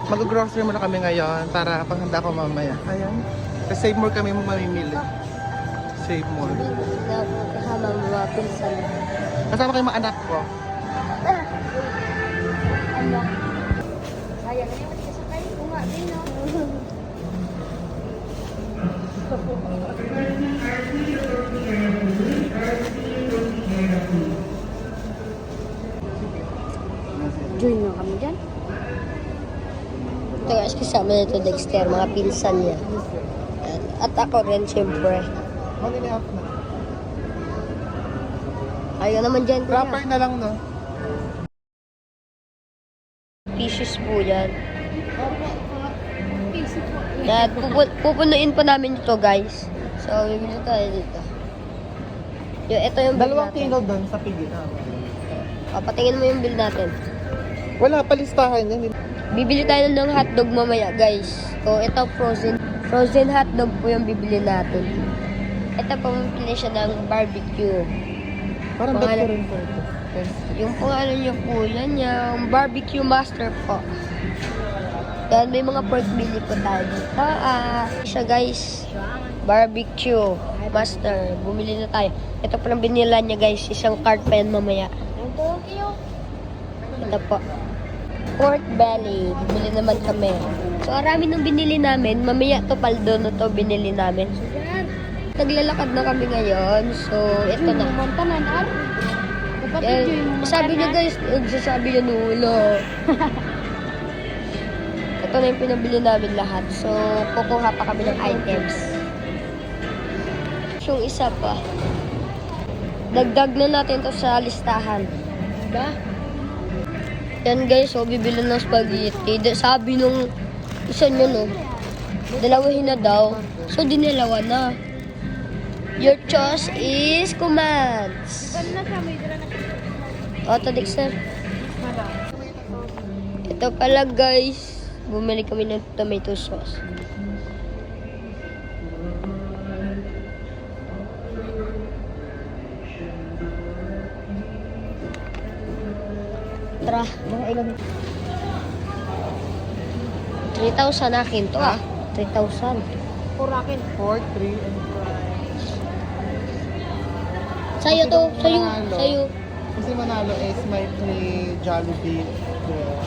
Mag-grocery muna kami ngayon para paghanda ko mamaya. Ayan. Kasi save more kami mamimili. Save more. Kasama mga pinsan. Kasama kayo mga anak ko. Ano? Sayang na yung kasakay ko nga din, no? Join na kami dyan. Ito guys, kasama na ito Dexter, mga pinsan niya. At ako rin, siyempre. Ayaw naman dyan. Wrapper na lang, no? Pieces po yan. Yan, pupunuin pa namin ito guys. So, bibili tayo dito. Ito yung bill Dalawang natin. kilo doon sa pigil. Patingin mo yung bill natin. Wala, palistahan yan. Bibili tayo ng hotdog mamaya guys. So, ito frozen hotdog po yung bibili natin. Ito po pili siya ng barbecue. Parang Pangalan- better rin po ito. Yung pangalan niya po, yan yung barbecue master po. Yan, may mga pork belly po tayo dito. Siya guys, barbecue master. Bumili na tayo. Ito po lang binila niya guys, isang cart pa yan mamaya. Ito po. Pork belly. Bumili naman kami. So, arami nung binili namin. Mamaya to paldo na to binili namin. Naglalakad na kami ngayon. So, ito na. Sabi niya guys, nagsasabi niya nulo. Ito na yung pinabili namin lahat. So, kukuha pa kami ng items. Yung isa pa. Dagdag na natin to sa listahan. Diba? Yan guys, so bibili ng spaghetti. Sabi nung isa niya no, dalawahin na daw. So, dinalawa na. Your choice is commands. Auto Dexter. Ito pala guys, bumili kami ng tomato sauce. Tara. 3,000 akin to 3,000. For akin. 4, 3, and Sa'yo to, sa'yo, Manalo. sa'yo. Kasi manalo is may free Jollibee there.